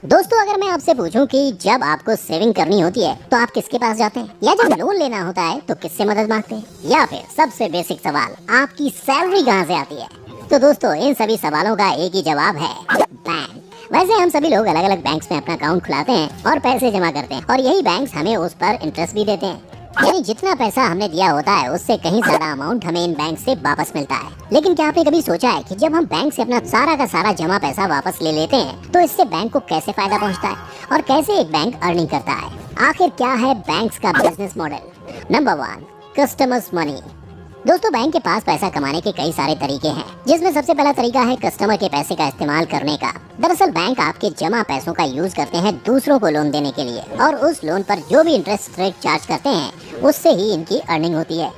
दोस्तों, अगर मैं आपसे पूछूं कि जब आपको सेविंग करनी होती है तो आप किसके पास जाते हैं, या जब लोन लेना होता है तो किससे मदद मांगते हैं, या फिर सबसे बेसिक सवाल, आपकी सैलरी कहां से आती है। तो दोस्तों, इन सभी सवालों का एक ही जवाब है, बैंक। वैसे हम सभी लोग अलग अलग बैंक्स में अपना अकाउंट खुलाते हैं और पैसे जमा करते हैं, और यही बैंक्स हमें उस पर इंटरेस्ट भी देते हैं। यानी जितना पैसा हमने दिया होता है उससे कहीं ज्यादा अमाउंट हमें इन बैंक से वापस मिलता है। लेकिन क्या आपने कभी सोचा है कि जब हम बैंक से अपना सारा का सारा जमा पैसा वापस ले लेते हैं तो इससे बैंक को कैसे फायदा पहुंचता है और कैसे एक बैंक अर्निंग करता है। आखिर क्या है बैंक्स का business model. Number 1, customers money. दोस्तों, बैंक के पास पैसा कमाने के कई सारे तरीके हैं, जिसमें सबसे पहला तरीका है कस्टमर के पैसे का इस्तेमाल करने का। दरअसल बैंक आपके जमा पैसों का यूज करते हैं दूसरों को लोन देने के लिए, और उस लोन पर जो भी इंटरेस्ट रेट चार्ज करते हैं उससे ही इनकी अर्निंग होती है।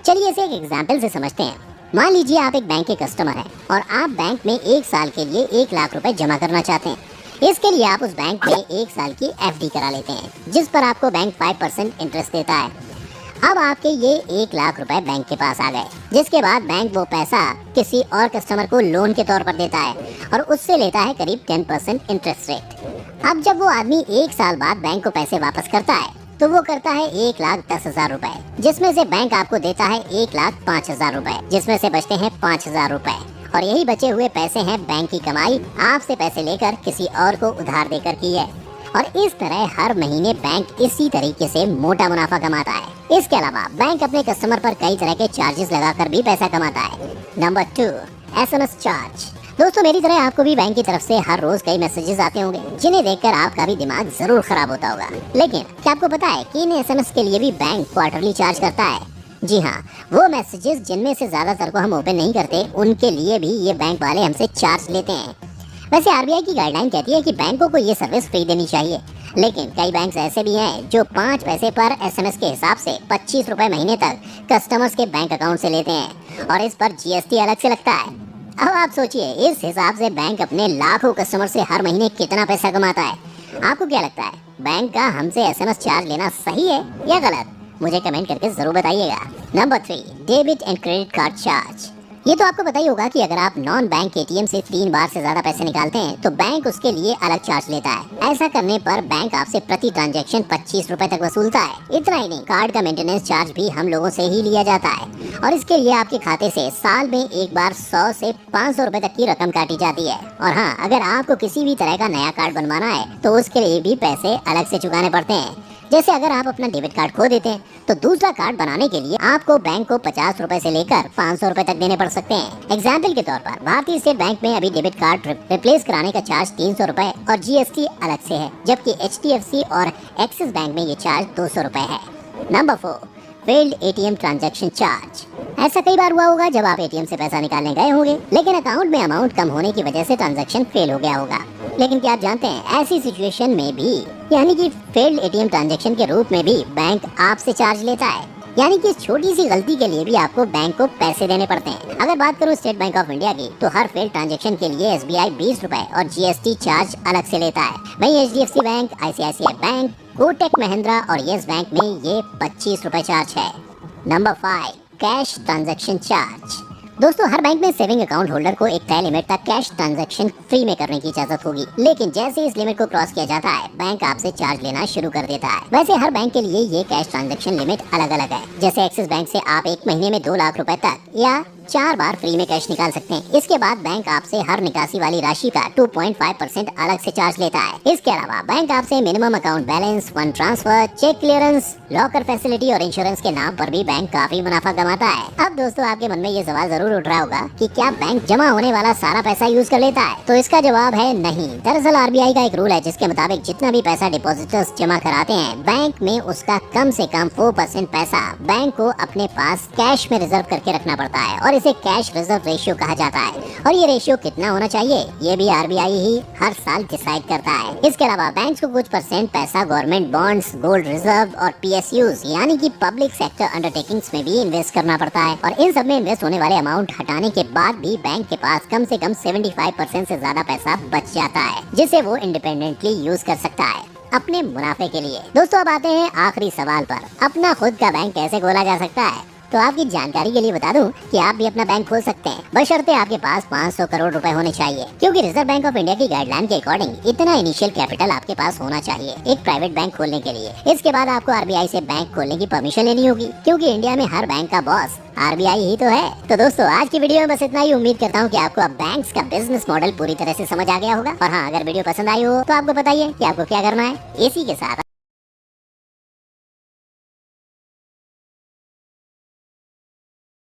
चलिए इसे एक एग्जाम्पल से समझते हैं। मान लीजिए आप एक बैंक के कस्टमर हैं और आप बैंक में 1 साल के लिए 1 लाख रुपए जमा करना चाहते हैं। इसके लिए आप उस बैंक में 1 साल की FD करा लेते हैं, जिस पर आपको बैंक 5% इंटरेस्ट देता है। अब आपके ये 1 लाख रुपए बैंक के पास आ गए, जिसके बाद बैंक वो पैसा किसी और कस्टमर को लोन के तौर पर देता है और उससे लेता है करीब 10% इंटरेस्ट रेट। अब जब वो आदमी 1 साल बाद बैंक को पैसे वापस करता है तो वो करता है 1,10,000 रुपए, जिसमें से बैंक आपको देता है 1,05,000 रुपए, जिसमें से बचते हैं 5,000 रुपए। और यही बचे हुए पैसे हैं बैंक की कमाई, आपसे पैसे लेकर किसी और को उधार देकर की है। और इस तरह हर महीने बैंक इसी तरीके से मोटा मुनाफा कमाता है। इसके अलावा बैंक अपने कस्टमर पर कई तरह के चार्जेस लगाकर भी पैसा कमाता है। Number 2, SMS charge. दोस्तों, मेरी तरह आपको भी बैंक की तरफ से हर रोज कई मैसेजेस आते होंगे, जिन्हें देखकर आपका भी दिमाग जरूर खराब होता होगा। लेकिन क्या आपको पता है कि इन SMS के लिए भी बैंक क्वार्टरली चार्ज करता है। जी हाँ, वो मैसेजेस जिनमें से ज्यादातर को हम ओपन नहीं करते, उनके लिए भी ये बैंक वाले हमसे चार्ज लेते हैं। वैसे RBI की गाइडलाइन कहती है कि बैंकों को ये सर्विस फ्री देनी चाहिए, लेकिन कई बैंक्स ऐसे भी हैं जो 5 पैसे पर SMS के हिसाब से 25 रुपए महीने तक कस्टमर्स के बैंक अकाउंट से लेते हैं, और इस पर GST अलग से लगता है। अब आप सोचिए, इस हिसाब से बैंक अपने लाखों कस्टमर से हर महीने कितना पैसा कमाता है। आपको क्या लगता है, बैंक का हमसे SMS चार्ज लेना सही है या गलत? मुझे कमेंट करके जरूर बताइएगा। Number 3, debit and credit card charge. ये तो आपको पता ही होगा कि अगर आप नॉन बैंक ATM से 3 बार से ज्यादा पैसे निकालते हैं तो बैंक उसके लिए अलग चार्ज लेता है। ऐसा करने पर बैंक आपसे प्रति ट्रांजैक्शन 25 रुपए तक वसूलता है। इतना ही नहीं, कार्ड का मेंटेनेंस चार्ज भी हम लोगों से ही लिया जाता है, और इसके लिए आपके खाते से साल में एक बार 100 से 500 रुपए तक की रकम काटी जाती है। और हाँ, अगर आपको किसी भी तरह का नया कार्ड बनवाना है तो उसके लिए भी पैसे अलग से चुकाने पड़ते हैं। जैसे अगर आप अपना डेबिट कार्ड खो देते हैं तो दूसरा कार्ड बनाने के लिए आपको बैंक को 50 रुपए से लेकर 500 रुपए तक देने पड़ सकते हैं। एग्जाम्पल के तौर पर भारतीय स्टेट बैंक में अभी डेबिट कार्ड रिप्लेस कराने का चार्ज 300 रुपए और GST अलग से है, जबकि HDFC और एक्सिस बैंक में ये चार्ज 200 रुपए है। Number 4, failed ATM transaction charge. ऐसा कई बार हुआ होगा जब आप ATM से पैसा निकालने गए होंगे, लेकिन अकाउंट में अमाउंट कम होने की वजह से ट्रांजैक्शन फेल हो गया होगा। लेकिन क्या आप जानते हैं, ऐसी सिचुएशन में भी, यानी कि फेल्ड ATM ट्रांजैक्शन के रूप में भी बैंक आपसे चार्ज लेता है। यानी कि छोटी सी गलती के लिए भी आपको बैंक को पैसे देने पड़ते हैं। अगर बात करूं स्टेट बैंक ऑफ इंडिया की, तो हर फेल्ड ट्रांजैक्शन के लिए SBI 20 रुपए और GST चार्ज अलग से लेता है। वहीं HDFC bank, ICICI bank, Kotak Mahindra और येस बैंक में ये 25 रुपए चार्ज है। Number 5, cash transaction charge. दोस्तों, हर बैंक में सेविंग अकाउंट होल्डर को एक तय लिमिट तक कैश ट्रांजैक्शन फ्री में करने की इजाजत होगी, लेकिन जैसे इस लिमिट को क्रॉस किया जाता है, बैंक आपसे चार्ज लेना शुरू कर देता है। वैसे हर बैंक के लिए ये कैश ट्रांजैक्शन लिमिट अलग अलग है। जैसे एक्सिस बैंक से आप एक महीने में 2 लाख रुपए तक या 4 बार फ्री में कैश निकाल सकते हैं। इसके बाद बैंक आपसे हर निकासी वाली राशि का 2.5% अलग से चार्ज लेता है। इसके अलावा बैंक आपसे minimum account balance, fund transfer, cheque clearance, locker facility और इंश्योरेंस के नाम पर भी बैंक काफी मुनाफा कमाता है। अब दोस्तों, आपके मन में ये सवाल जरूर उठ रहा होगा कि क्या बैंक जमा होने वाला सारा पैसा यूज कर लेता है? तो इसका जवाब है नहीं। दरअसल RBI का एक रूल है जिसके मुताबिक जितना भी पैसा डिपॉजिटर्स जमा कराते हैं, बैंक में उसका कम से कम 4% पैसा बैंक को अपने पास कैश में रिजर्व करके रखना पड़ता है, और इसे कैश रिजर्व रेशियो कहा जाता है। और ये रेशियो कितना होना चाहिए, ये भी RBI ही हर साल डिसाइड करता है। इसके अलावा बैंक को कुछ % पैसा गवर्नमेंट बॉन्ड्स, गोल्ड रिजर्व और PSUs यानी कि पब्लिक सेक्टर अंडरटेकिंग्स में भी इन्वेस्ट करना पड़ता है। और इन सब में इन्वेस्ट होने वाले अमाउंट हटाने के बाद भी बैंक के पास कम से कम 75% से ज्यादा पैसा बच जाता है, जिसे वो इंडिपेंडेंटली यूज कर सकता है अपने मुनाफे के लिए। दोस्तों, अब आते हैं आखिरी सवाल पर, अपना खुद का बैंक कैसे खोला जा सकता है। तो आपकी जानकारी के लिए बता दूं कि आप भी अपना बैंक खोल सकते हैं, बशर्ते आपके पास 500 करोड़ रुपए होने चाहिए, क्योंकि रिजर्व बैंक ऑफ इंडिया की गाइडलाइन के अकॉर्डिंग इतना इनिशियल कैपिटल आपके पास होना चाहिए एक प्राइवेट बैंक खोलने के लिए। इसके बाद आपको आरबीआई से बैंक खोलने की परमिशन लेनी होगी, क्योंकि इंडिया में हर बैंक का बॉस आरबीआई ही तो है। तो दोस्तों आज की वीडियो में बस इतना ही। उम्मीद करता हूँ कि आपको अब बैंक्स का बिजनेस मॉडल पूरी तरह से समझ आ गया होगा। और हाँ, अगर वीडियो पसंद आई हो तो आपको बताइए कि आपको क्या करना है। इसी के साथ